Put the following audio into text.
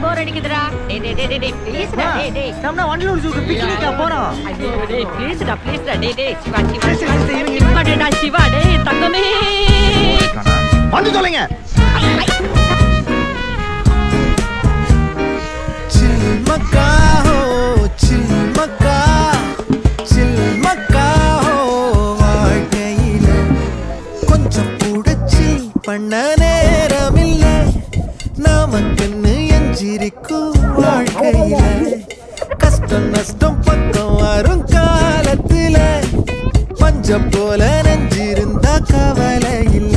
போர் அடிக்குதுடா. டேய் ப்ளீஸ்டா டேய். நம்ம வண்டலூர் ஜூக்கு பிக்னிக்கா போறோம். ஐயோ டேய் ப்ளீஸ்டா டேய் சிவா டேய் தங்கமே. வந்து சொல்லுங்க. चिलमका हो चिलमका चिलमका हो வாழ்க்கையில கொஞ்சம் கூட சில் பண்ண நேரமில்ல நமக்குன்னு எஞ்சிருக்கும் வாழ்க்கையில கஷ்டம் நஷ்டம் பக்கம் வரும் காலத்துல பஞ்சம் போல நெஞ்சிருந்தா கவலை இல்ல